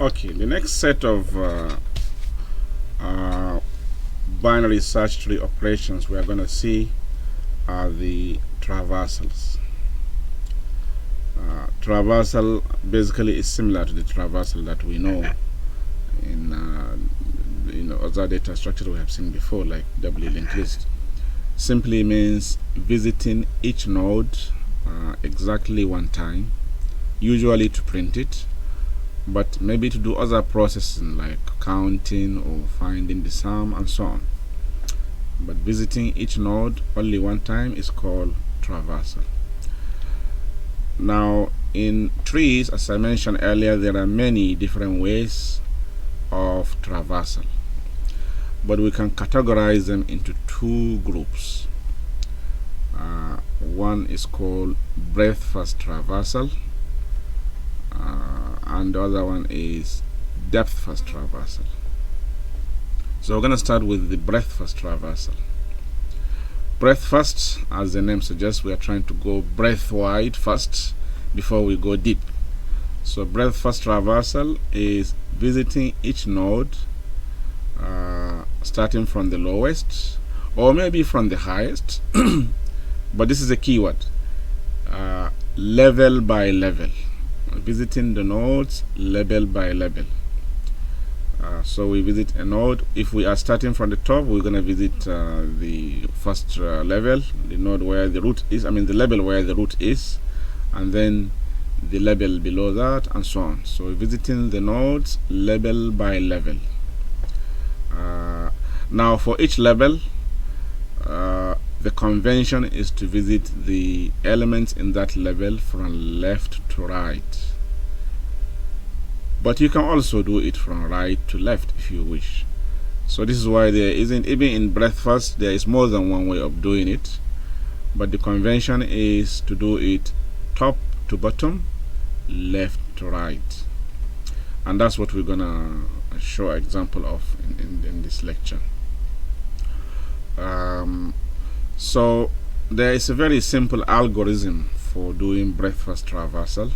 Okay, the next set of binary search tree operations we are going to see are the traversals. Traversal basically is similar to the traversal that we know in other data structures we have seen before, like doubly linked list. Simply means visiting each node exactly one time, usually to print it, but maybe to do other processing like counting or finding the sum and so on. But visiting each node only one time is called traversal. Now in trees, as I mentioned earlier, there are many different ways of traversal, but we can categorize them into two groups. One is called breadth first traversal, and the other one is depth first traversal. So we're going to start with the breadth first traversal. Breadth first, as the name suggests, we are trying to go breadth wide first before we go deep. So breadth first traversal is visiting each node starting from the lowest or maybe from the highest but this is a keyword, level by level, visiting the nodes level by level. So we visit a node. If we are starting from the top, we're going to visit the first level, the node where the root is, the level where the root is, and then the level below that, and so on. So we're visiting the nodes level by level. Now for each level, the convention is to visit the elements in that level from left to right. But you can also do it from right to left if you wish. So this is why there isn't, even in breadth first, there is more than one way of doing it. But the convention is to do it top to bottom, left to right. And that's what we're gonna show an example of in this lecture. So there is a very simple algorithm for doing breadth first traversal,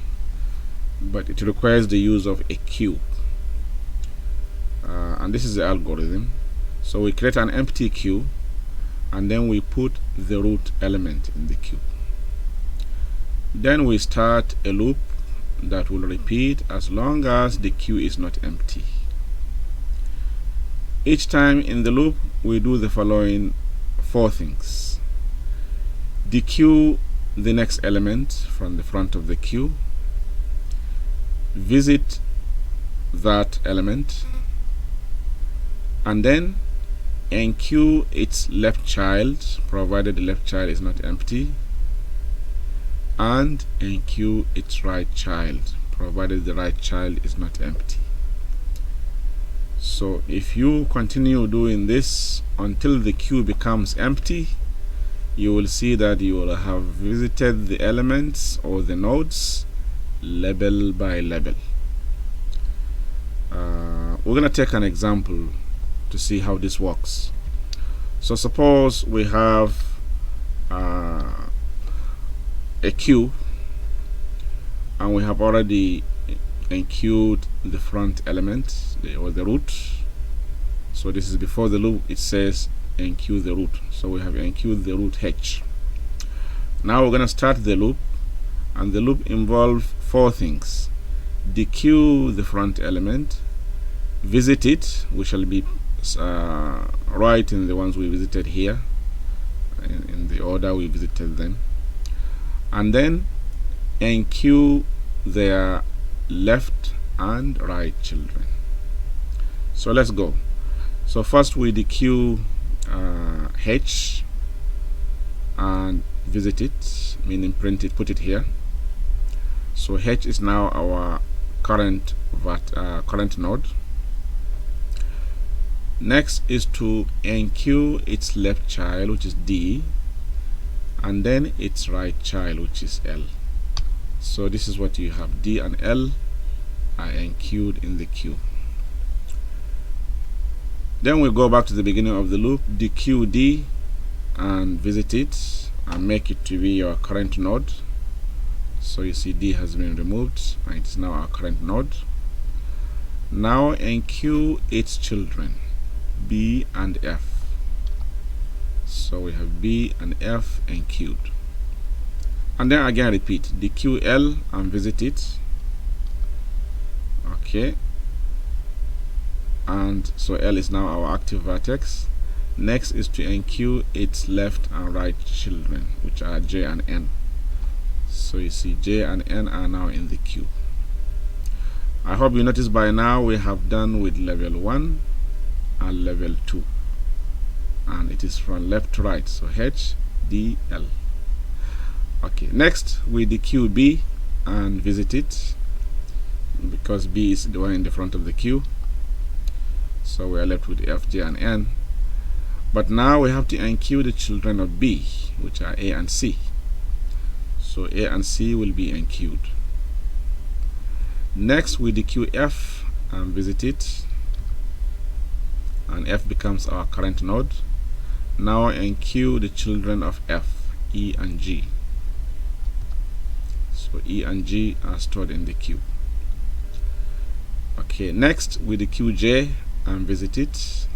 but it requires the use of a queue, and this is the algorithm. So we create an empty queue and then we put the root element in the queue. Then we start a loop that will repeat as long as the queue is not empty. Each time in the loop we do the following four things: dequeue the next element from the front of the queue, visit that element, and then enqueue its left child provided the left child is not empty, and enqueue its right child provided the right child is not empty. So if you continue doing this until the queue becomes empty, you will see that you will have visited the elements or the nodes level by level. We're going to take an example to see how this works. So suppose we have a queue and we have already enqueued the front element or the root. So this is before the loop. It says enqueue the root, so we have enqueued the root H. Now we're going to start the loop, and the loop involves four things: dequeue the front element, visit it, we shall be writing the ones we visited here in the order we visited them, and then enqueue their left and right children. So let's go. So first we dequeue H and visit it, meaning print it, put it here. So H is now our current node. Next is to enqueue its left child, which is D, and then its right child, which is L. So this is what you have: D and L are enqueued in the queue. Then we go back to the beginning of the loop, dequeue D and visit it and make it to be your current node. So you see D has been removed and it is now our current node. Now enqueue its children, B and F. So we have B and F enqueued. And then again repeat the QL and visit it. Okay. And so L is now our active vertex. Next is to enqueue its left and right children, which are J and N. So you see J and N are now in the queue. I hope you notice by now we have done with level 1 and level 2. And it is from left to right, so H, D, L. Okay, next with the queue B and visit it, because B is the one in the front of the queue. So we are left with F, J, and N. But now we have to enqueue the children of B, which are A and C. So A and C will be enqueued. Next with the queue F and visit it, and F becomes our current node. Now enqueue the children of F, E and G. So E and G are stored in the queue. Okay, next with the queue J and visit it.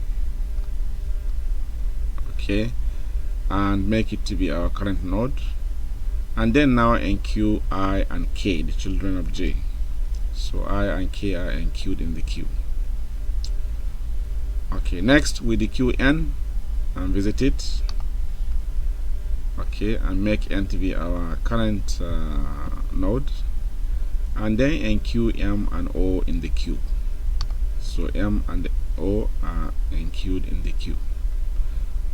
Okay, and make it to be our current node. And then now enqueue I and K, the children of J. So I and K are enqueued in the queue. Okay, next with the queue N and visit it. Okay, and make N to be our current node. And then enqueue M and O in the queue. So M and O are enqueued in the queue.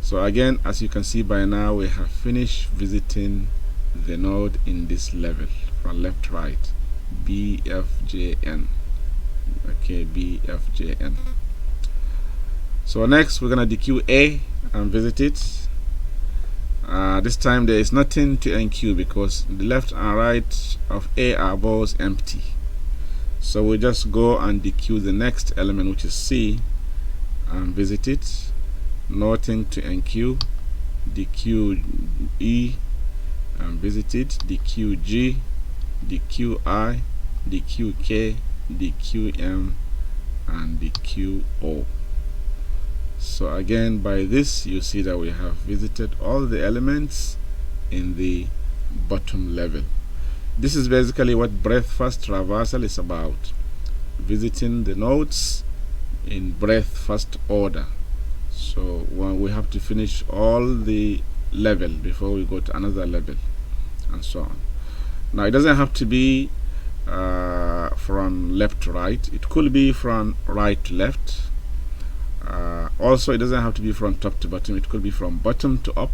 So again, as you can see by now, we have finished visiting the node in this level from left to right, B, F, J, N. Okay, B, F, J, N. So next we're gonna dequeue A and visit it. This time there is nothing to enqueue because the left and right of A are both empty. So we just go and dequeue the next element, which is C, and visit it. Nothing to enqueue. Dequeue E and visit it. Dequeue G, dequeue I, dequeue K, dequeue M, and dequeue O. So again, by this you see that we have visited all the elements in the bottom level. This is basically what breadth first traversal is about, visiting the nodes in breadth first order. So we have to finish all the level before we go to another level, and so on. Now it doesn't have to be from left to right. It could be from right to left. Also, it doesn't have to be from top to bottom. It could be from bottom to up,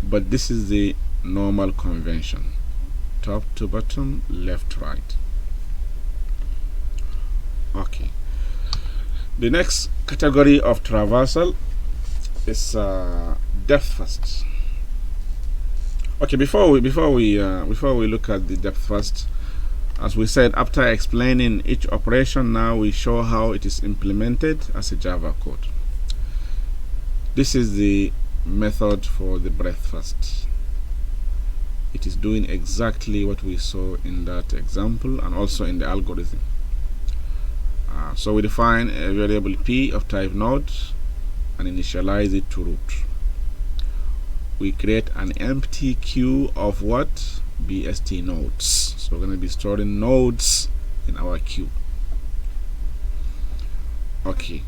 but this is the normal convention: top to bottom, left to right. Okay, the next category of traversal is depth first. Okay, before we look at the depth first, as we said, after explaining each operation, now we show how it is implemented as a Java code. This is the method for the breadth first. It is doing exactly what we saw in that example and also in the algorithm. So we define a variable P of type node and initialize it to root. We create an empty queue of what? BST nodes. So we're going to be storing nodes in our queue. Okay,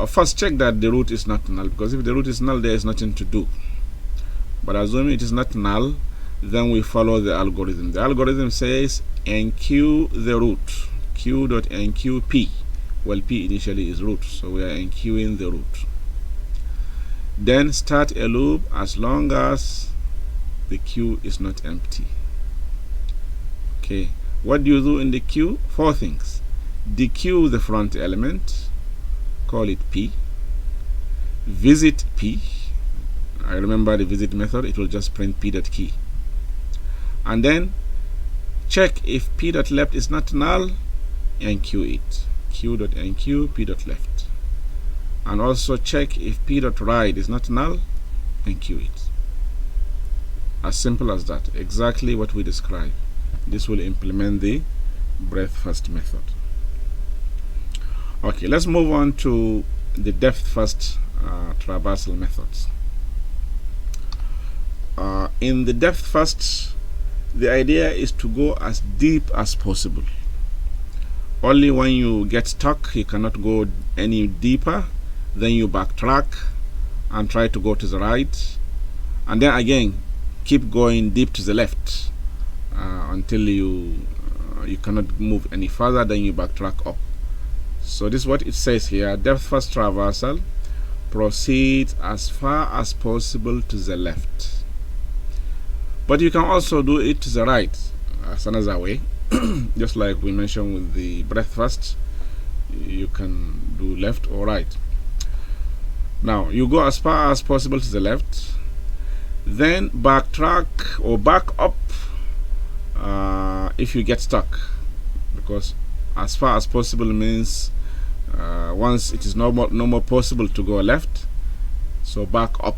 first check that the root is not null, because if the root is null there is nothing to do. But assuming it is not null, then we follow the algorithm. The algorithm says enqueue the root, q.enqueue p. Well, p initially is root, so we are enqueuing the root. Then start a loop as long as the queue is not empty. Okay, what do you do in the queue? 4 things. Dequeue the front element, call it p. Visit p. I remember the visit method, it will just print p.key. And then check if p.left is not null, enqueue it, q.enqueue p.left. And also check if p.right is not null, enqueue it. As simple as that, exactly what we described. This will implement the breadth first method. Okay, let's move on to the depth first traversal methods. In the depth first, the idea is to go as deep as possible. Only when you get stuck, you cannot go any deeper, then you backtrack and try to go to the right, and then again keep going deep to the left until you cannot move any further, then you backtrack up. So this is what it says here: depth first traversal, proceed as far as possible to the left. But you can also do it to the right as another way. Just like we mentioned with the breadth first, you can do left or right. Now you go as far as possible to the left, then backtrack or back up if you get stuck, because as far as possible means once it is no more possible to go left, so back up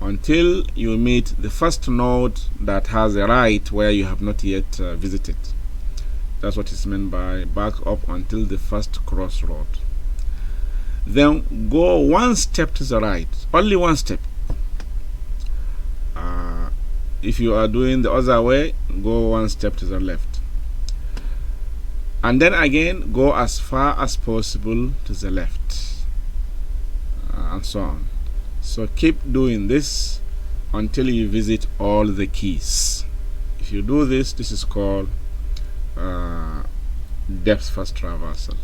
until you meet the first node that has a right where you have not yet visited. That's what is meant by back up until the first crossroad. Then go one step to the right, only one step. If you are doing the other way, go one step to the left, and then again go as far as possible to the left, and so on. So keep doing this until you visit all the keys. If you do this, this is called depth first traversal.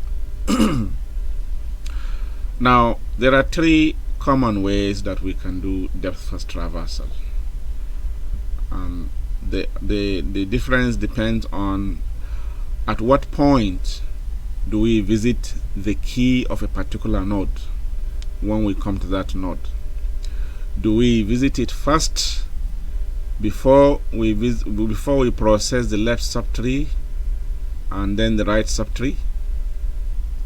Now there are three common ways that we can do depth first traversal. The difference depends on at what point do we visit the key of a particular node. When we come to that node, do we visit it first before we process the left subtree and then the right subtree?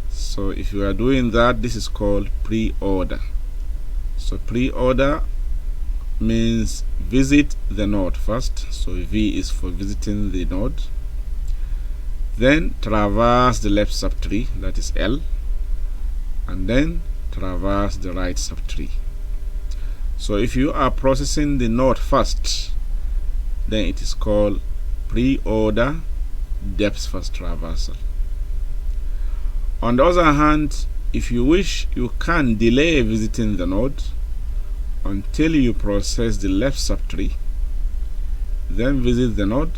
So if you are doing that, this is called preorder. So preorder means visit the node first, so V is for visiting the node, then traverse the left subtree, that is L, and then traverse the right subtree. So if you are processing the node first, then it is called preorder depth first traversal. On the other hand, if you wish, you can delay visiting the node until you process the left subtree, then visit the node,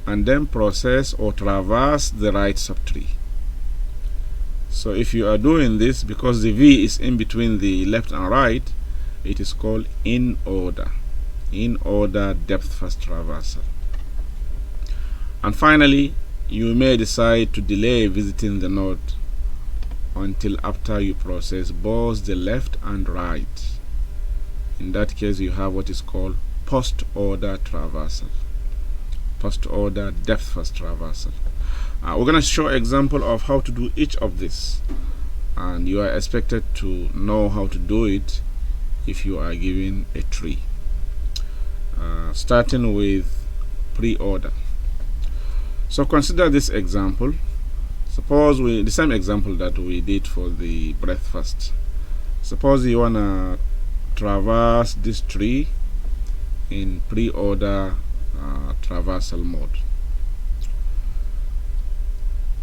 and then process or traverse the right subtree. So if you are doing this, because the V is in between the left and right, it is called Inorder depth first traversal. And finally, you may decide to delay visiting the node until after you process both the left and right. In that case, you have what is called Postorder Traversal, Postorder depth first traversal. We're going to show an example of how to do each of this, and you are expected to know how to do it if you are given a tree. Starting with preorder. So consider this example. Suppose the same example that we did for the breadth first. Suppose you want to traverse this tree in preorder traversal mode.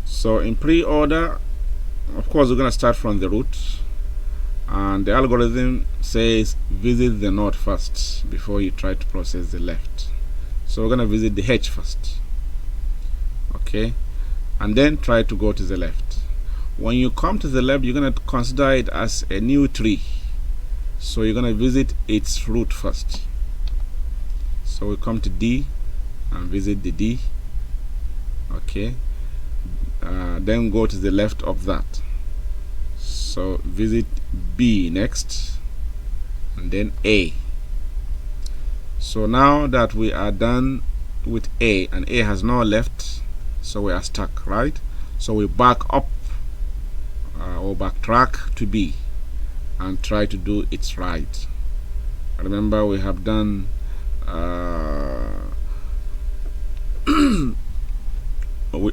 So in preorder, of course, we're going to start from the root, and the algorithm says visit the node first before you try to process the left. So we're going to visit the H first, okay, and then try to go to the left. When you come to the left, you're going to consider it as a new tree, so you're going to visit its root first. So we come to D and visit the D, okay, then go to the left of that. So visit B next, and then A. So now that we are done with A, and A has no left, so we are stuck, right? So we back up or backtrack to B and try to do its right. Remember, we have done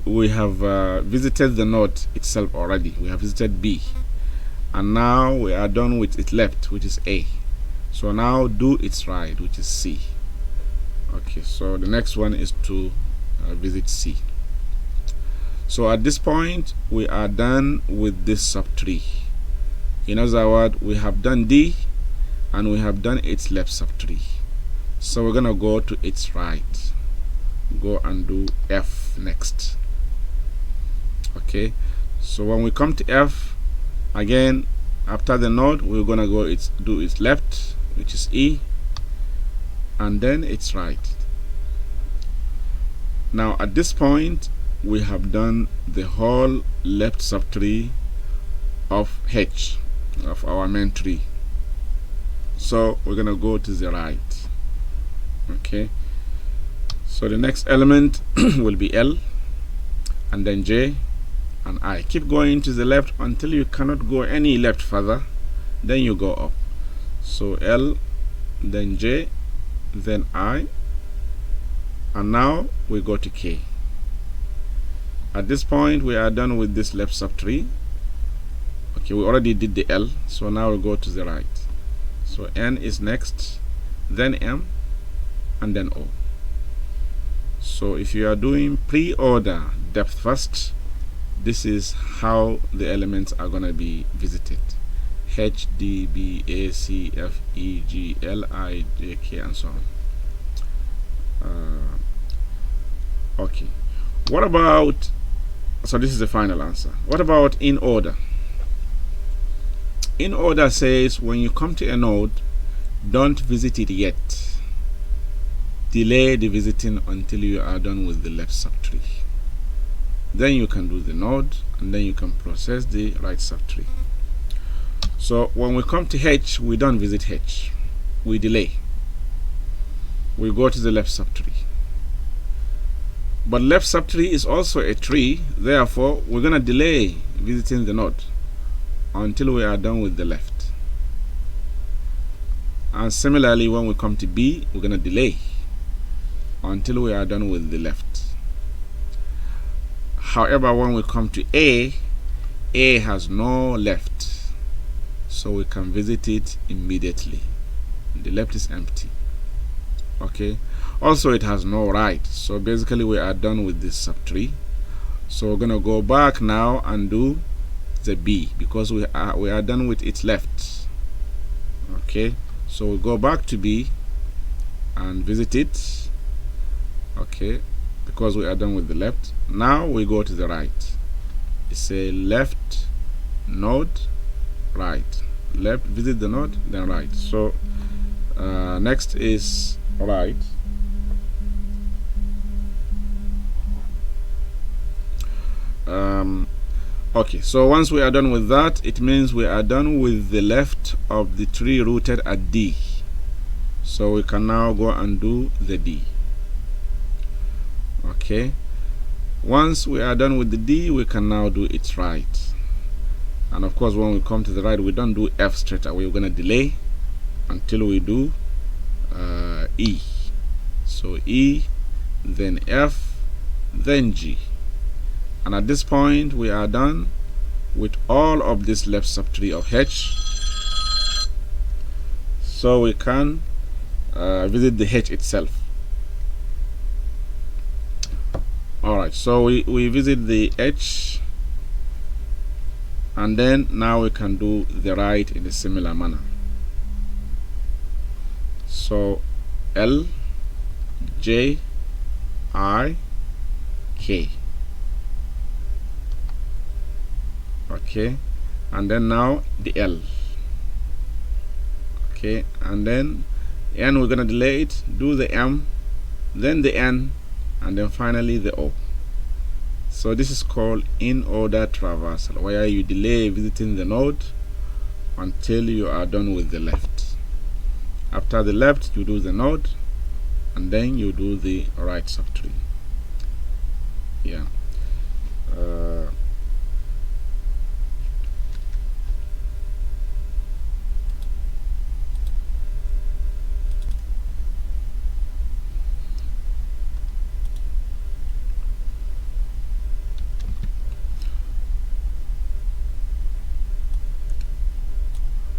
we have visited the node itself already. We have visited B, and now we are done with its left, which is A. So now do its right, which is C. Okay, so the next one is to visit C. So at this point we are done with this subtree. In other words, we have done D and we have done its left subtree. So we're gonna go to its right. Go and do F next. Okay, so when we come to F, again after the node we're gonna go do its left, which is E, and then its right. Now at this point we have done the whole left subtree of H, of our main tree. So we're gonna go to the right. Okay, so the next element will be L, and then J and I. Keep going to the left until you cannot go any left further, then you go up. So L, then J, then I, and now we go to K. At this point we are done with this left subtree. Okay, we already did the L, so now we'll go to the right. So N is next, then M, and then O. So if you are doing pre-order depth first, this is how the elements are going to be visited: H, D, B, A, C, F, E, G, L, I, J, K, and so on. Okay, what about, so this is the final answer. What about in order? In order says when you come to a node, don't visit it yet. Delay the visiting until you are done with the left subtree. Then you can do the node, and then you can process the right subtree. So when we come to H, we don't visit H. We delay. We go to the left subtree. But left subtree is also a tree, therefore we're going to delay visiting the node until we are done with the left. And similarly, when we come to B, we're going to delay until we are done with the left. However, when we come to A has no left, so we can visit it immediately. The left is empty. Okay, also it has no right, so basically we are done with this subtree. So we're gonna go back now and do the B, because we are done with its left. Okay, so we go back to B and visit it. Okay, because we are done with the left. Now we go to the right. It's a left node, right, left, visit the node, then right. So next is right. Okay, so once we are done with that, it means we are done with the left of the tree rooted at D. So we can now go and do the D. Okay, once we are done with the D, we can now do its right. And of course, when we come to the right, we don't do F straight away. We're going to delay until we do E. So E, then F, then G. And at this point we are done with all of this left subtree of H, so we can visit the H itself. Alright, so we visit the H, and then now we can do the right in a similar manner. So L, J, I, K. Okay, and then now the L. Okay, and then N, we're gonna delay it, do the M, then the N, and then finally the O. So this is called in-order traversal, where you delay visiting the node until you are done with the left. After the left, you do the node, and then you do the right subtree. Yeah.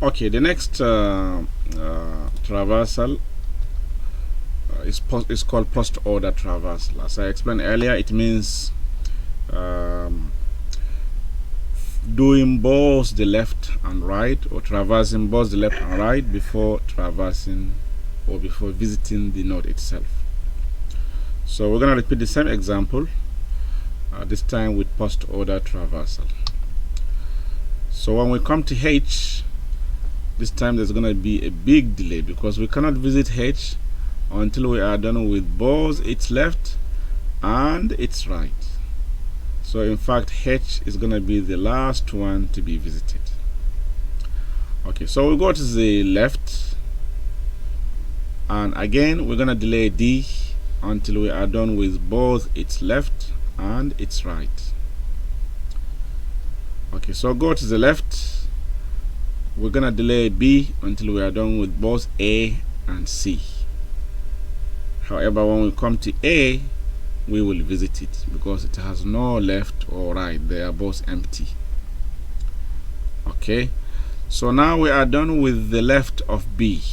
Okay, the next traversal is called Postorder Traversal. As I explained earlier, it means doing both the left and right, or traversing both the left and right before traversing or before visiting the node itself. So we're going to repeat the same example, this time with Postorder Traversal. So when we come to H, this time there's going to be a big delay because we cannot visit H until we are done with both its left and its right. So in fact, H is going to be the last one to be visited. Okay, so we go to the left, and again we're going to delay D until we are done with both its left and its right. Okay, so go to the left, we're going to delay B until we are done with both A and C. However, when we come to A, we will visit it because it has no left or right, they are both empty. Okay, so now we are done with the left of B.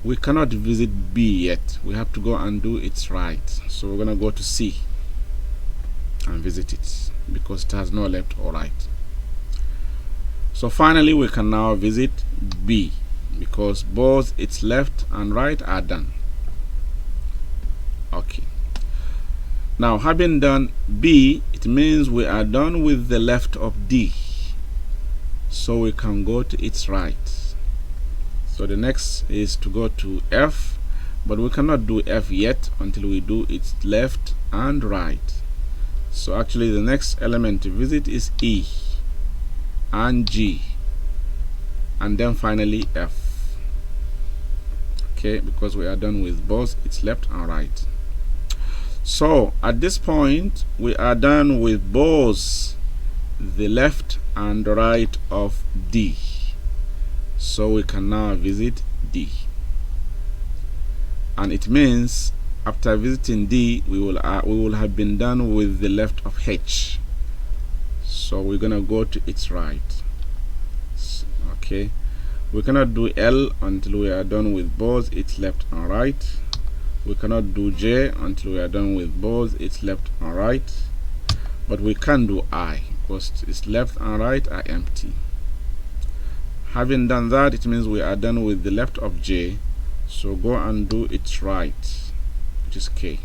We cannot visit B yet, we have to go and do its right. So we're going to go to C and visit it because it has no left or right. So finally we can now visit B because both its left and right are done. Okay, now having done B, it means we are done with the left of D, so we can go to its right. So the next is to go to F, but we cannot do F yet until we do its left and right. So actually the next element to visit is E and G, and then finally F. Okay, because we are done with both its left and right. So at this point we are done with both the left and right of D, so we can now visit D. And it means after visiting D, we will have been done with the left of H, so we're gonna go to its right. Okay, we cannot do L until we are done with both its left and right. We cannot do J until we are done with both its left and right, but we can do I because its left and right are empty. Having done that, it means we are done with the left of J, so go and do its right, which is K.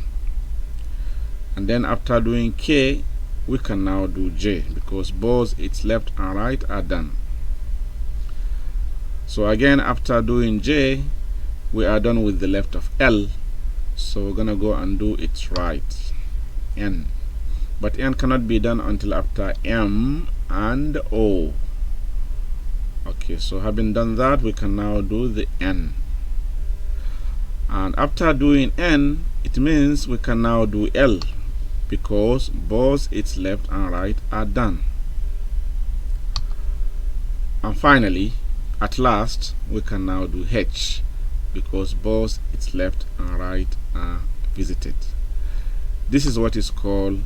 And then after doing K, we can now do J because both its left and right are done. So again, after doing J, we are done with the left of L, so we're gonna go and do its right, N. But N cannot be done until after M and O. Okay, so having done that, we can now do the N. And after doing N, it means we can now do L because both its left and right are done. And finally, at last, we can now do H because both its left and right are visited. This is what is called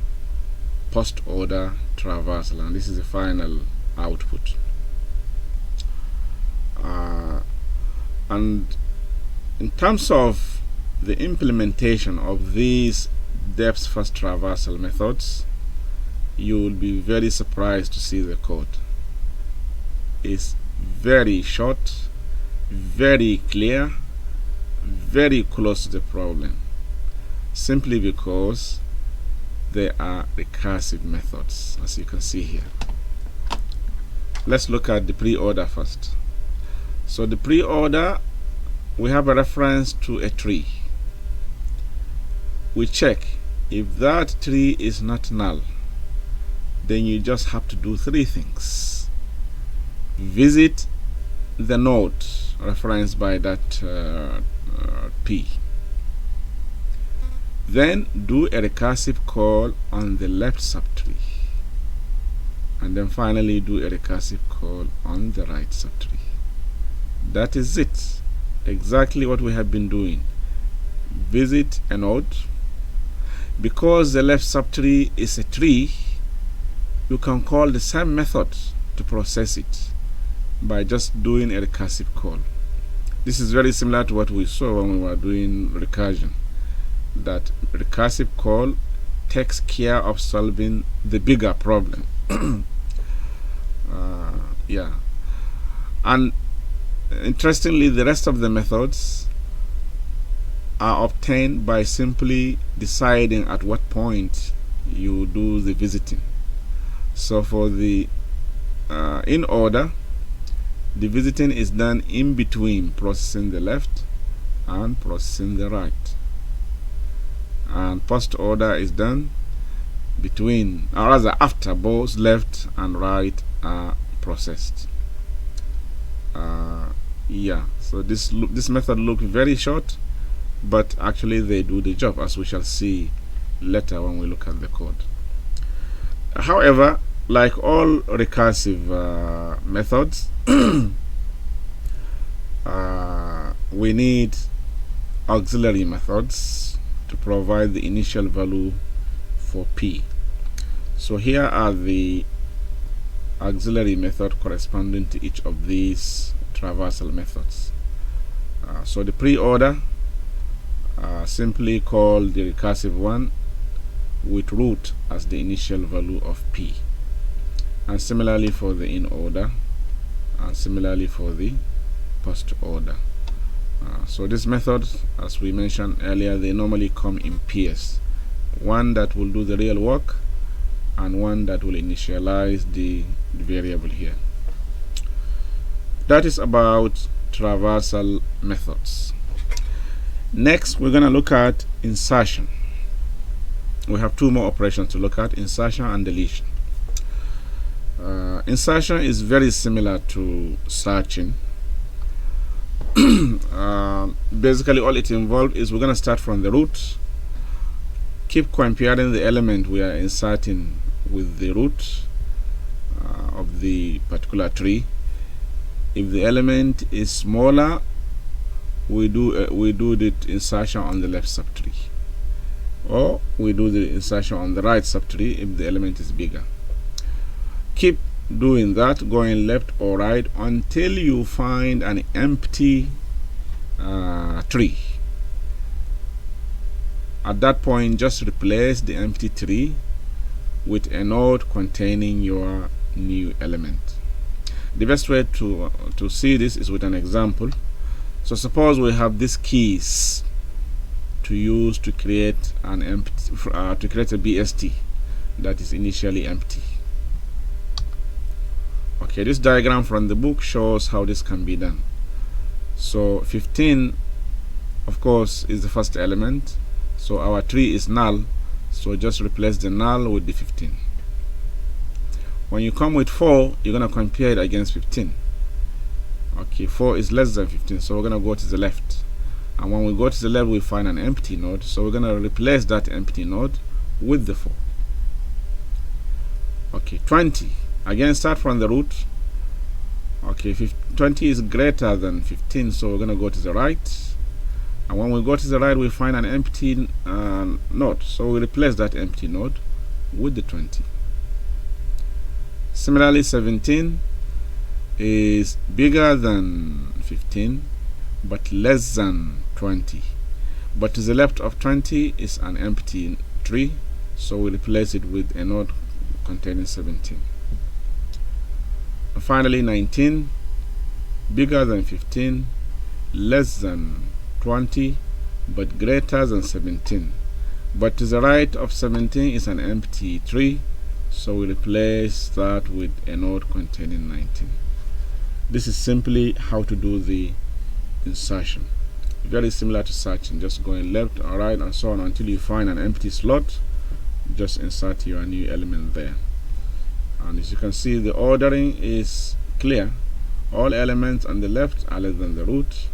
Postorder Traversal, and this is the final output. And in terms of the implementation of these depth first traversal methods, you will be very surprised to see the code. It's very short, very clear, very close to the problem, simply because they are recursive methods, as you can see here. Let's look at the preorder first. So the preorder, we have a reference to a tree. We check if that tree is not null, then you just have to do three things. Visit the node referenced by that P. Then do a recursive call on the left subtree. And then finally do a recursive call on the right subtree. That is it. Exactly what we have been doing. Visit a node. Because the left subtree is a tree, you can call the same method to process it. by just doing a recursive call. This is very similar to what we saw when we were doing recursion, that recursive call takes care of solving the bigger problem. Yeah, and interestingly, the rest of the methods are obtained by simply deciding at what point you do the visiting. So for the in order, the visiting is done in between processing the left and processing the right, and post order is done between, or rather after both left and right are processed. Yeah, so this method looks very short, but actually they do the job, as we shall see later when we look at the code. However, like all recursive methods, we need auxiliary methods to provide the initial value for P. So here are the auxiliary method corresponding to each of these traversal methods. So the preorder, simply call the recursive one with root as the initial value of P, and similarly for the in order, and similarly for the post order. So this method, as we mentioned earlier, they normally come in pairs, one that will do the real work and one that will initialize the variable here. That is about traversal methods. Next, we're going to look at insertion. We have two more operations to look at: insertion and deletion. Insertion is very similar to searching. Basically, all it involved is we're going to start from the root, keep comparing the element we are inserting with the root of the particular tree. If the element is smaller, we do the insertion on the left subtree, or we do the insertion on the right subtree if the element is bigger. Keep doing that, going left or right, until you find an empty tree. At that point, just replace the empty tree with a node containing your new element. The best way to see this is with an example. So suppose we have these keys to use to create an empty to create a BST that is initially empty. Okay, this diagram from the book shows how this can be done. So 15, of course, is the first element, so our tree is null, so just replace the null with the 15. When you come with 4, you're going to compare it against 15. Okay, 4 is less than 15, so we're going to go to the left, and when we go to the left we find an empty node, so we're going to replace that empty node with the 4. Okay, 20, again start from the root. Okay, 20 is greater than 15, so we're going to go to the right, and when we go to the right we find an empty node, so we replace that empty node with the 20. Similarly, 17 is bigger than 15 but less than 20, but to the left of 20 is an empty tree, so we replace it with a node containing 17. And finally, 19, bigger than 15, less than 20 but greater than 17, but to the right of 17 is an empty tree, so we replace that with a node containing 19. This is simply how to do the insertion. Very similar to searching, just going left or right and so on until you find an empty slot. Just insert your new element there. And as you can see, the ordering is clear. All elements on the left are less than the root,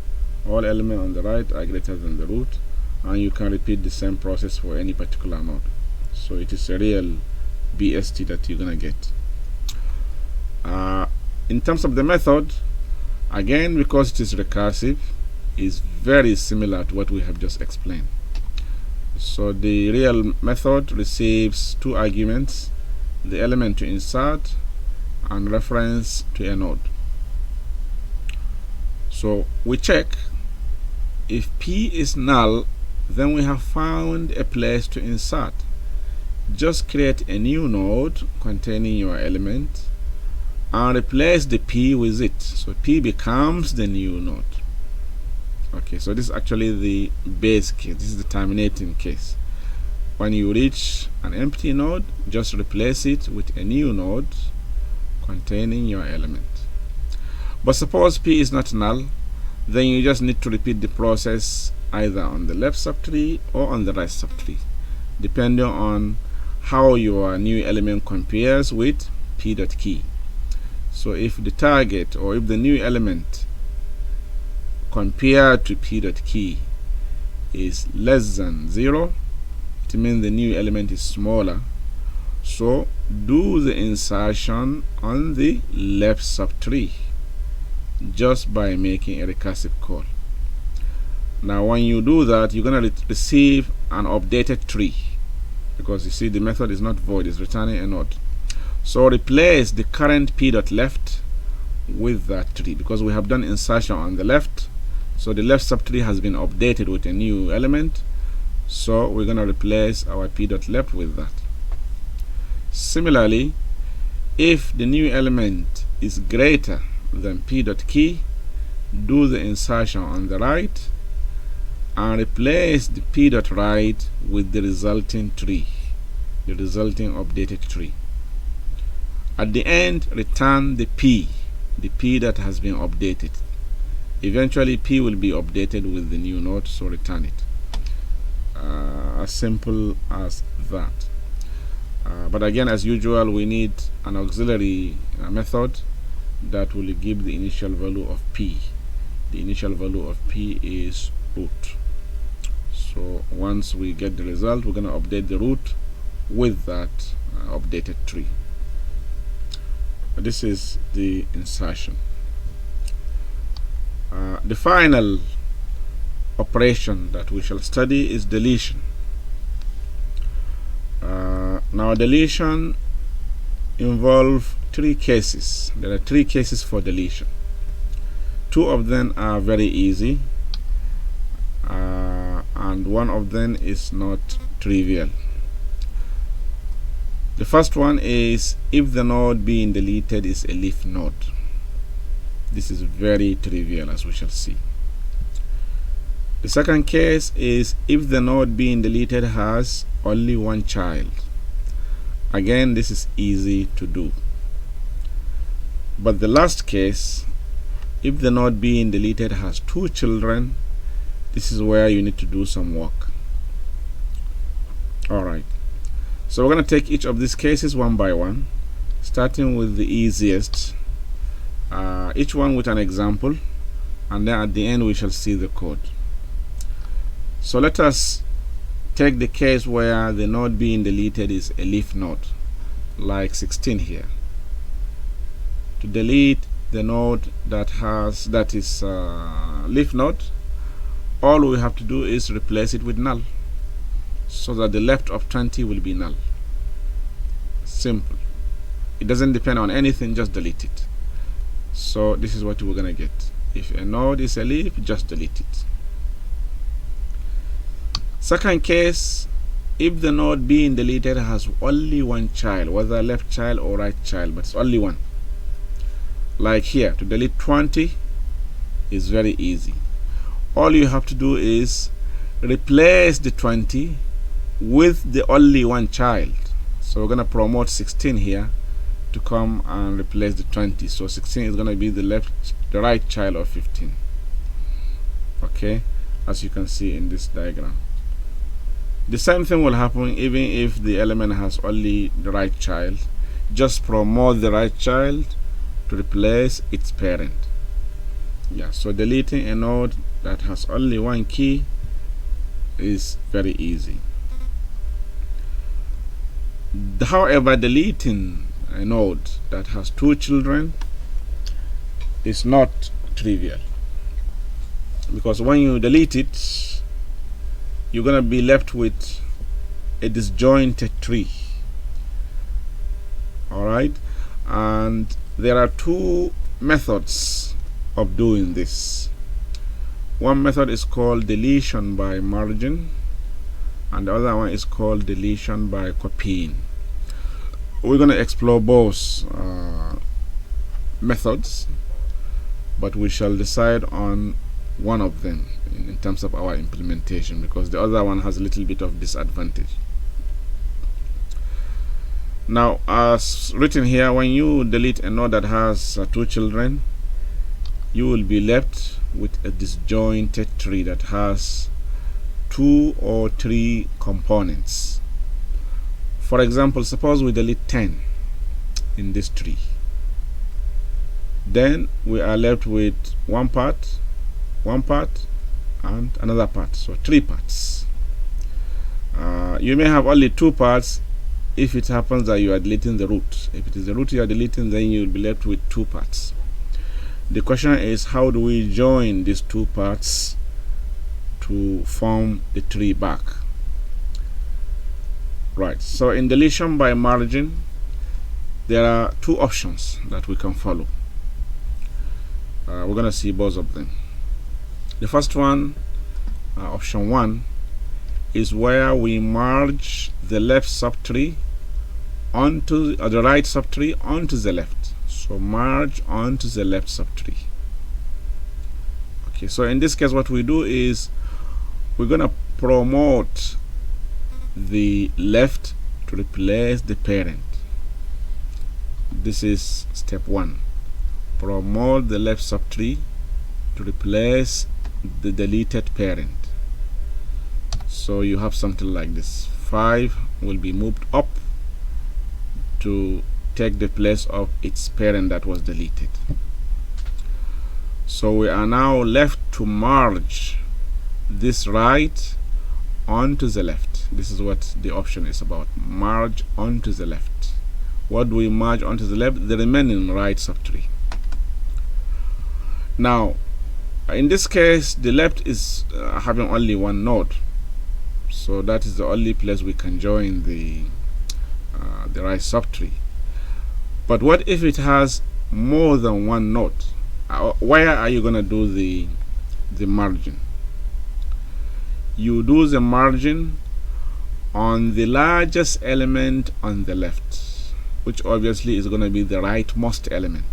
all elements on the right are greater than the root, and you can repeat the same process for any particular node. So it is a real BST that you're gonna get. In terms of the method, again, because it is recursive, is very similar to what we have just explained. So the real method receives two arguments: the element to insert and reference to a node. So we check. If P is null, then we have found a place to insert. Just create a new node containing your element and replace the P with it. So P becomes the new node. Okay, so this is actually the base case. This is the terminating case. When you reach an empty node, just replace it with a new node containing your element. But suppose P is not null, then you just need to repeat the process either on the left subtree or on the right subtree, depending on how your new element compares with P.key. So if the target, or if the new element compared to P.key is less than 0, it means the new element is smaller. So do the insertion on the left subtree just by making a recursive call. Now when you do that, you're going to receive an updated tree, because you see the method is not void, it's returning a node. So replace the current P.left with that tree, because we have done insertion on the left, so the left subtree has been updated with a new element. So we're going to replace our P.left with that. Similarly, if the new element is greater than P.key, do the insertion on the right and replace the P.right with the resulting tree, the resulting updated tree. At the end, return the P that has been updated. Eventually P will be updated with the new node, so return it. As simple as that. But again, as usual, we need an auxiliary method that will give the initial value of P. The initial value of P is root. So once we get the result, we're going to update the root with that updated tree. This is the insertion. The final operation that we shall study is deletion. Now deletion involves 3 cases. There are 3 cases for deletion. 2 of them are very easy, and 1 of them is not trivial. The first one is if the node being deleted is a leaf node. This is very trivial, as we shall see. The second case is if the node being deleted has only 1 child. Again, this is easy to do. But the last case, if the node being deleted has 2 children, this is where you need to do some work. Alright, so we're going to take each of these cases one by one, starting with the easiest, each one with an example, and then at the end we shall see the code. So let us take the case where the node being deleted is a leaf node, like 16 here. To delete the node that is leaf node, all we have to do is replace it with null, so that the left of 20 will be null. Simple. It doesn't depend on anything, just delete it. So this is what we're gonna get. If a node is a leaf, just delete it. Second case, if the node being deleted has only 1 child, whether left child or right child, but it's only 1. Like here, to delete 20 is very easy. All you have to do is replace the 20 with the only 1 child. So we're going to promote 16 here to come and replace the 20. So 16 is going to be the right child of 15. Okay, as you can see in this diagram. The same thing will happen even if the element has only the right child. Just promote the right child to replace its parent. Yeah, so deleting a node that has only 1 key is very easy. However, deleting a node that has 2 children is not trivial, because when you delete it, you're going to be left with a disjointed tree. Alright, and there are 2 methods of doing this. One method is called deletion by margin, and the other one is called deletion by copying. We're going to explore both methods, but we shall decide on one of them in terms of our implementation, because the other one has a little bit of disadvantage. Now, as written here, when you delete a node that has 2 children, you will be left with a disjointed tree that has 2 or 3 components. For example, suppose we delete 10 in this tree. Then we are left with one part, and another part, so 3 parts. You may have only 2 parts if it happens that you are deleting the root. If it is the root you are deleting, then you will be left with 2 parts. The question is, how do we join these 2 parts to form the tree back? Right, so in deletion by margin, there are 2 options that we can follow. We're going to see both of them. The first one, option 1, is where we merge the left subtree onto the right subtree onto the left. So merge onto the left subtree. Okay, so in this case what we do is we're going to promote the left to replace the parent. This is step 1. Promote the left subtree to replace the deleted parent. So you have something like this. 5 will be moved up to take the place of its parent that was deleted. So we are now left to merge this right onto the left. This is what the option is about. Merge onto the left. What do we merge onto the left? The remaining right subtree. Now, in this case, the left is having only one node, so that is the only place we can join the right subtree. But what if it has more than one node? Where are you going to do the margin? You do the margin on the largest element on the left, which obviously is going to be the rightmost element.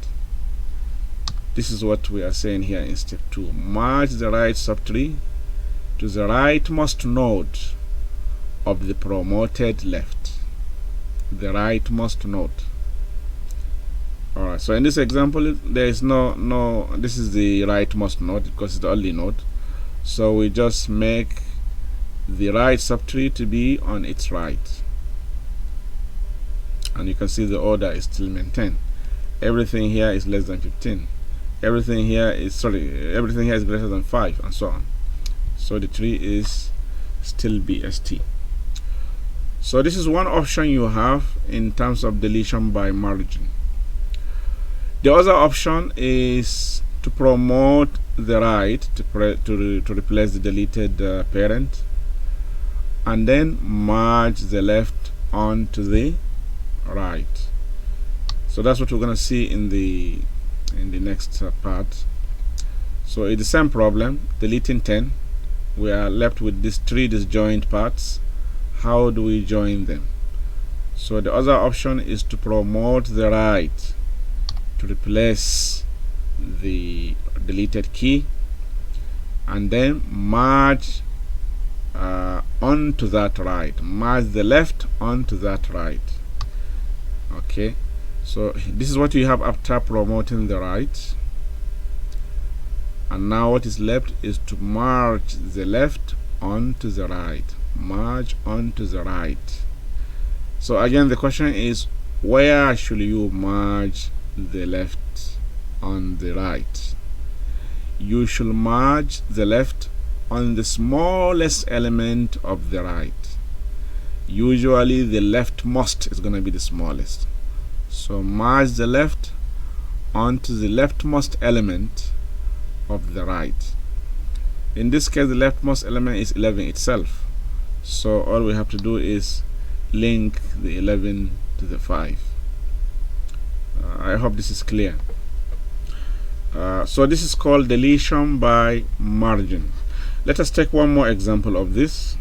This is what we are saying here in step 2. Merge the right subtree to the rightmost node of the promoted left. The rightmost node. Alright, so in this example there is no this is the rightmost node because it's the only node. So we just make the right subtree to be on its right. And you can see the order is still maintained. Everything here is less than 15. Everything here is greater than 5, and so on. So the tree is still BST. So this is one option you have in terms of deletion by margin. The other option is to promote the right to replace the deleted parent, and then merge the left onto the right. So that's what we're going to see in the next part. So it's the same problem. Deleting 10, we are left with these 3 disjoint parts. How do we join them? So the other option is to promote the right to replace the deleted key, and then merge onto that right. Merge the left onto that right. Okay, so this is what you have after promoting the right, and now what is left is to merge the left onto the right. Merge onto the right. So again, the question is, where should you merge the left on the right? You should merge the left on the smallest element of the right. Usually the leftmost is going to be the smallest. So merge the left onto the leftmost element of the right. In this case, the leftmost element is 11 itself. So all we have to do is link the 11 to the 5. I hope this is clear. So this is called deletion by margin. Let us take one more example of this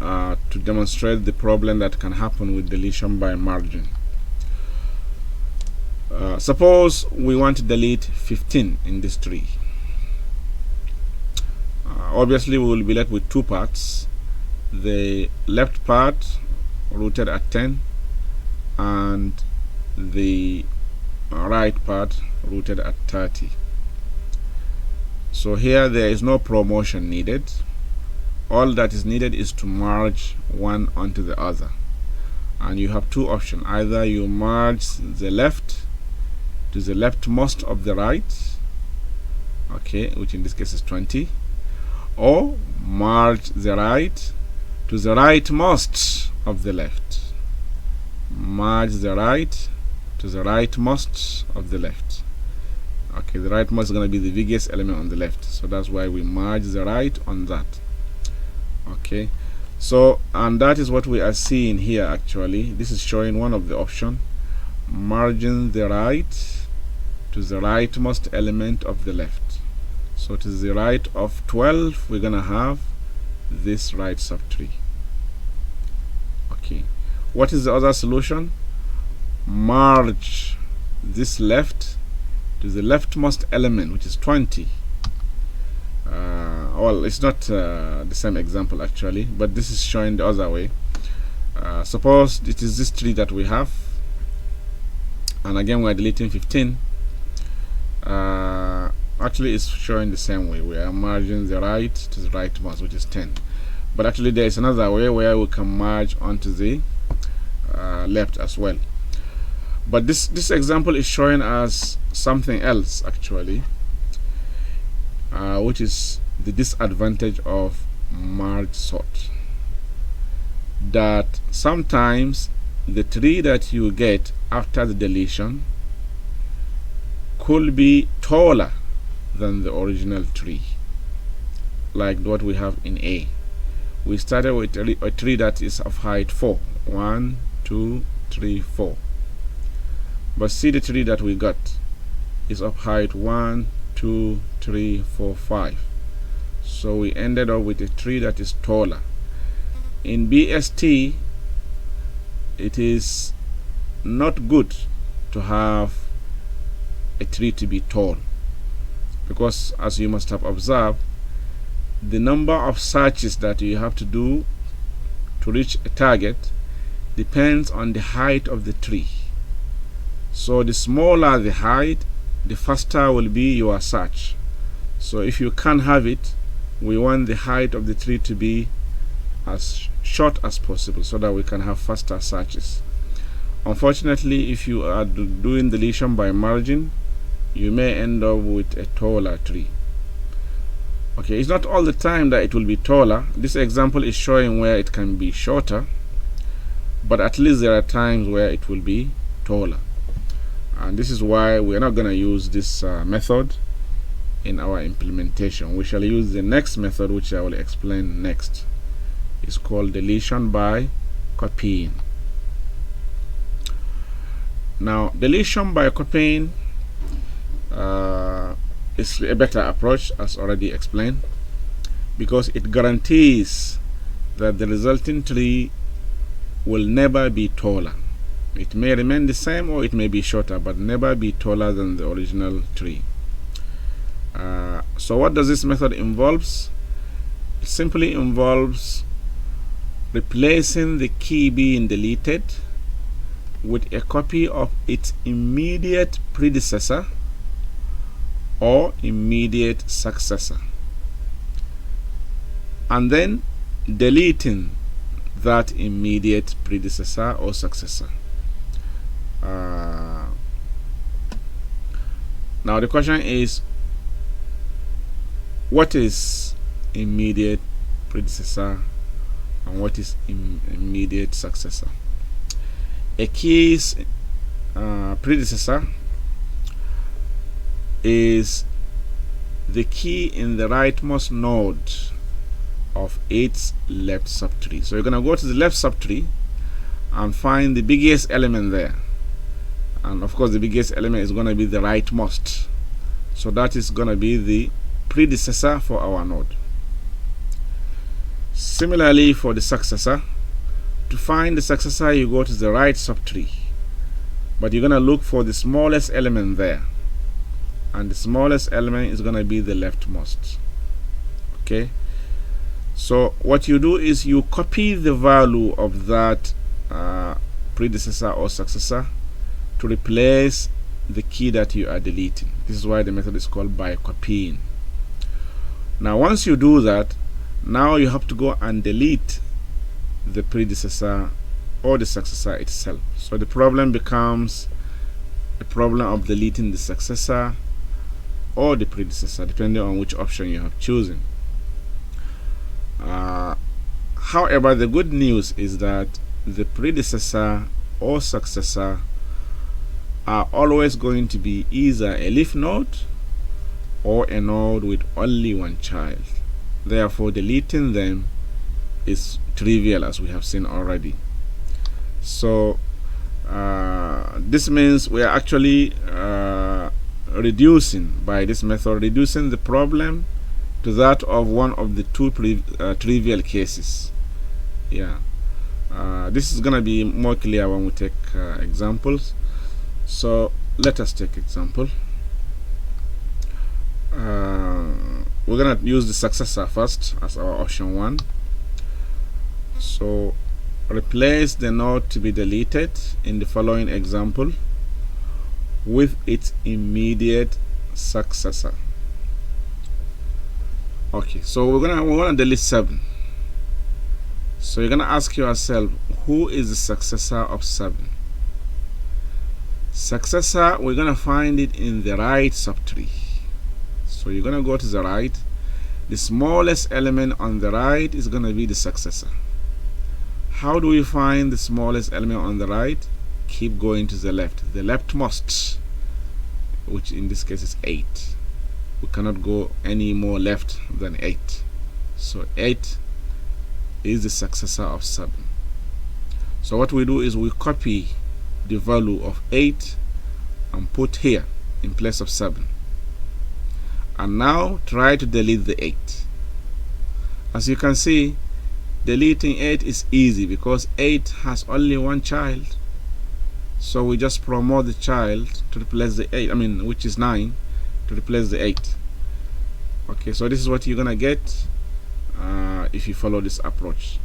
to demonstrate the problem that can happen with deletion by margin. Suppose we want to delete 15 in this tree. Obviously we will be left with two parts, the left part rooted at 10 and the right part rooted at 30. So here there is no promotion needed. All that is needed is to merge one onto the other, and you have two options: either you merge the left to the leftmost of the right, okay, which in this case is 20, or merge the right to the rightmost of the left. Merge the right to the rightmost of the left. Okay, the rightmost is going to be the biggest element on the left, so that's why we merge the right on that. Okay, so and that is what we are seeing here. Actually, this is showing one of the options, merging the right to the rightmost element of the left. So to the right of 12 we're gonna have this right subtree. Okay, what is the other solution? Merge this left to the leftmost element, which is 20. Well, it's not the same example actually, but this is showing the other way. Suppose it is this tree that we have, and again we are deleting 15. Actually it's showing the same way. We are merging the right to the rightmost, which is 10, but actually there is another way where we can merge onto the left as well. But this example is showing us something else actually, which is the disadvantage of merge sort, that sometimes the tree that you get after the deletion could be taller than the original tree, like what we have in A. We started with a tree that is of height 4, 1, 2, 3, 4, but see the tree that we got is of height 1, 2, 3, 4, 5. So we ended up with a tree that is taller. In BST it is not good to have a tree to be tall, because as you must have observed, the number of searches that you have to do to reach a target depends on the height of the tree. So the smaller the height, the faster will be your search. So if you can't have it, we want the height of the tree to be as short as possible so that we can have faster searches. Unfortunately, if you are doing deletion by margin, you may end up with a taller tree. Okay, it's not all the time that it will be taller. This example is showing where it can be shorter, but at least there are times where it will be taller. And this is why we are not going to use this method in our implementation. We shall use the next method, which I will explain next. It's called deletion by copying. Now, deletion by copying is a better approach, as already explained, because it guarantees that the resulting tree will never be taller. It may remain the same or it may be shorter, but never be taller than the original tree. So what does this method involves? It simply involves replacing the key being deleted with a copy of its immediate predecessor or immediate successor, and then deleting that immediate predecessor or successor. Now the question is, what is immediate predecessor and what is immediate successor? A key's predecessor is the key in the rightmost node of its left subtree. So you're going to go to the left subtree and find the biggest element there. and of course the biggest element is going to be the rightmost, so that is going to be the predecessor for our node. Similarly, for the successor, to find the successor you go to the right subtree, but you're going to look for the smallest element there, and the smallest element is going to be the leftmost. Okay, so what you do is you copy the value of that predecessor or successor to replace the key that you are deleting. This is why the method is called by copying. Now once you do that, now you have to go and delete the predecessor or the successor itself. So the problem becomes a problem of deleting the successor or the predecessor, depending on which option you have chosen. However, the good news is that the predecessor or successor are always going to be either a leaf node or a node with only one child. Therefore, deleting them is trivial, as we have seen already. So this means we are actually reducing, by this method, reducing the problem to that of one of the two trivial cases. Yeah, this is going to be more clear when we take examples. So let us take example. We're going to use the successor first as our option 1. So replace the node to be deleted in the following example with its immediate successor. Okay, so we're gonna delete 7. So you're gonna ask yourself, who is the successor of 7? Successor, we're gonna find it in the right subtree. So you're gonna go to the right. The smallest element on the right is gonna be the successor. How do we find the smallest element on the right? Keep going to the left, the leftmost, which in this case is 8. We cannot go any more left than 8. So 8 is the successor of 7. So what we do is we copy the value of 8 and put here in place of 7. And now try to delete the 8. As you can see, deleting 8 is easy because 8 has only one child. So we just promote the child to replace the 8, which is 9, to replace the 8. Okay, so this is what you're gonna get if you follow this approach.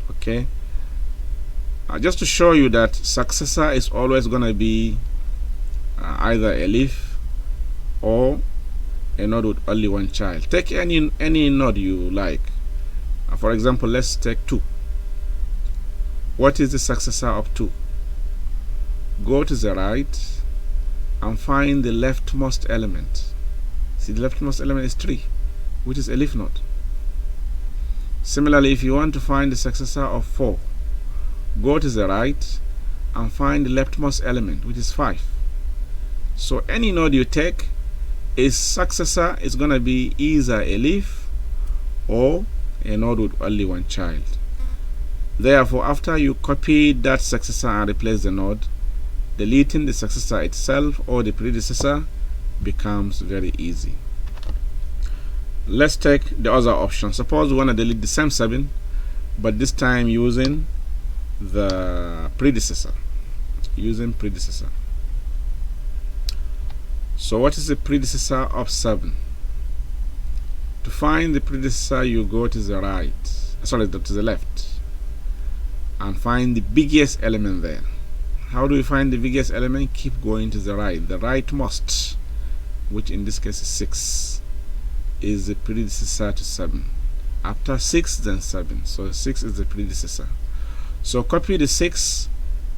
Okay, just to show you that successor is always gonna be either a leaf or a node with only one child. Take any node you like. For example, let's take 2. What is the successor of 2? Go to the right and find the leftmost element. See, the leftmost element is 3, which is a leaf node. Similarly, if you want to find the successor of 4, go to the right and find the leftmost element, which is 5. So any node you take, its successor is going to be either a leaf or a node with only one child. Therefore, after you copy that successor and replace the node, deleting the successor itself or the predecessor becomes very easy. Let's take the other option. Suppose we want to delete the same 7, but this time using the predecessor. So what is the predecessor of 7? To find the predecessor, you go to the to the left and find the biggest element there. How do we find the biggest element? Keep going to the right. The rightmost, which in this case is 6, is the predecessor to 7. After 6, then 7. So 6 is the predecessor. So copy the 6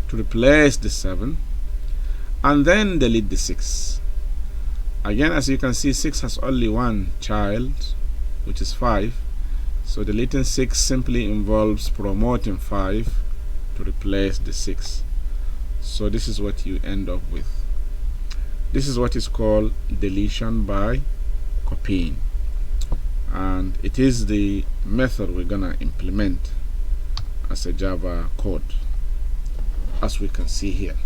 to replace the 7 and then delete the 6. Again, as you can see, 6 has only one child, which is 5. So deleting 6 simply involves promoting 5 to replace the 6. So this is what you end up with. This is what is called deletion by copying, and it is the method we're gonna implement as a Java code, as we can see here.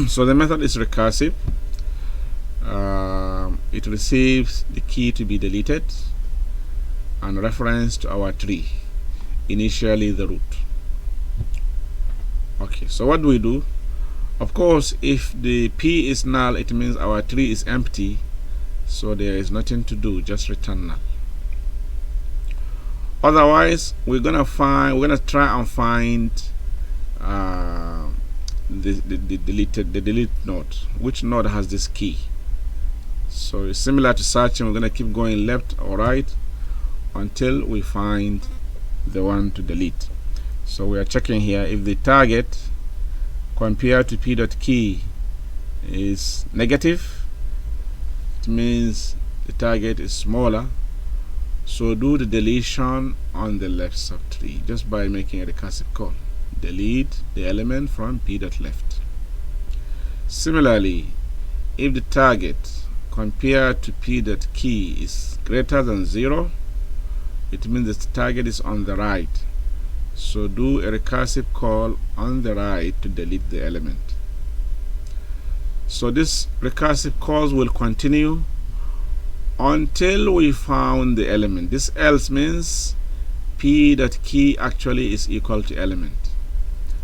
So the method is recursive. It receives the key to be deleted and reference to our tree, initially the root. Okay, so what do we do? Of course, if the p is null, it means our tree is empty, so there is nothing to do, just return null. Otherwise, we're gonna try and find the delete node. Which node has this key? So it's similar to searching. We're gonna keep going left or right until we find the one to delete. So we are checking here if the target compared to p.key is negative, it means the target is smaller. So do the deletion on the left subtree just by making a recursive call. Delete the element from p.left. Similarly, if the target compared to p.key is greater than 0, it means the target is on the right. So do a recursive call on the right to delete the element. So this recursive calls will continue until we found the element. This else means p.key actually is equal to element.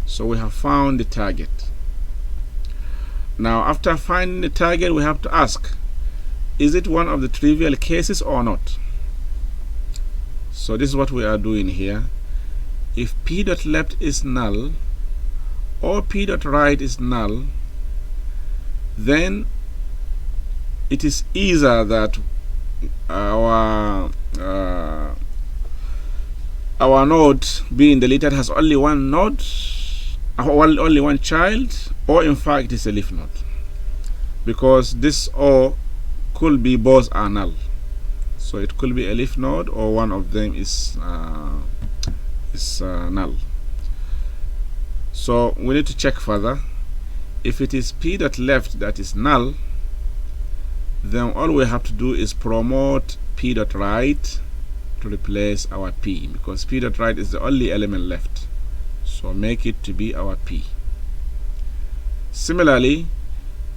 So we have found the target. Now after finding the target, we have to ask, is it one of the trivial cases or not? So this is what we are doing here. If p.left is null or p.right is null, then it is either that our node being deleted has only one node, only one child, or in fact it is a leaf node, because this or could be both are null. So it could be a leaf node or one of them is null. So we need to check further. If it is p.left that is null, then all we have to do is promote p.right to replace our p, because p.right is the only element left. So make it to be our p. Similarly,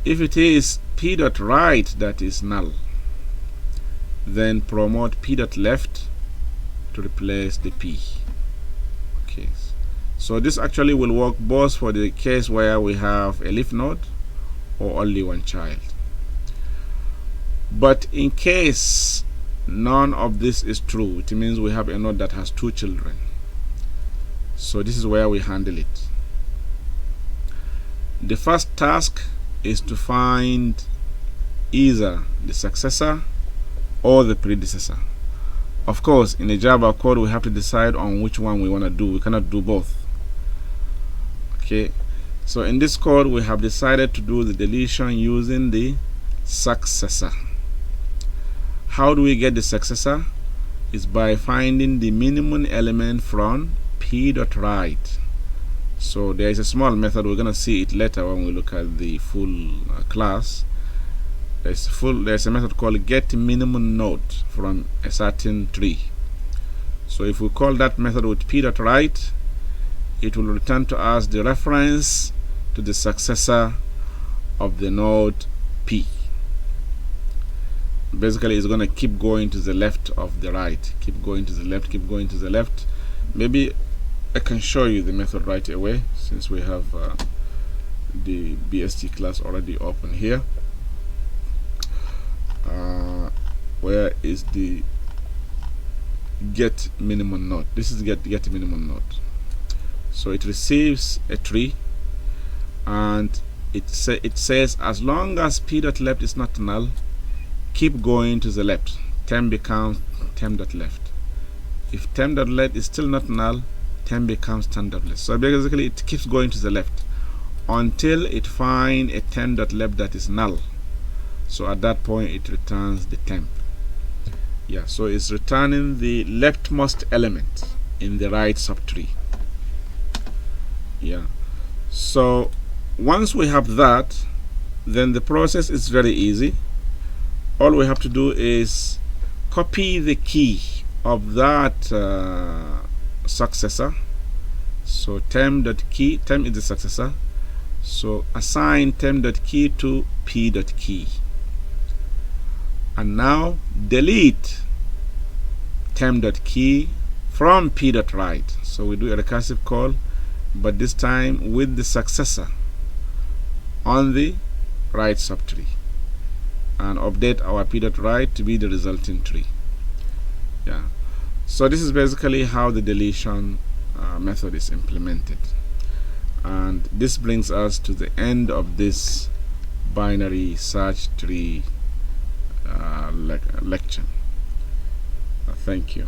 if it is p.right that is null, then promote p.left to replace the p. Okay, so this actually will work both for the case where we have a leaf node or only one child. But in case none of this is true, it means we have a node that has two children. So this is where we handle it. The first task is to find either the successor or the predecessor. Of course, in a Java code, we have to decide on which one we want to do. We cannot do both. Okay, so in this code, we have decided to do the deletion using the successor. How do we get the successor? Is by finding the minimum element from p.right. So there is a small method. We're going to see it later when we look at the full class. There's a method called get minimum node from a certain tree. So if we call that method with p.right, it will return to us the reference to the successor of the node p. Basically, it's going to keep going to the left of the right, keep going to the left, keep going to the left. Maybe I can show you the method right away, since we have the BST class already open here. Where is the get minimum node? This is get minimum node. So it receives a tree, and it says as long as p.left is not null, keep going to the left. Temp becomes temp.left. If temp.left is still not null, temp becomes temp.left. So basically it keeps going to the left until it finds a temp.left that is null. So at that point it returns the temp. Yeah, so it's returning the leftmost element in the right subtree. Yeah, so once we have that, then the process is very easy. All we have to do is copy the key of that successor. So temp.key, temp is the successor, So assign temp.key to p.key, and now delete temp.key from p.write. So we do a recursive call, but this time with the successor on the write subtree, and update our p.write to be the resulting tree. Yeah. So this is basically how the deletion method is implemented, and this brings us to the end of this binary search tree lecture. Thank you.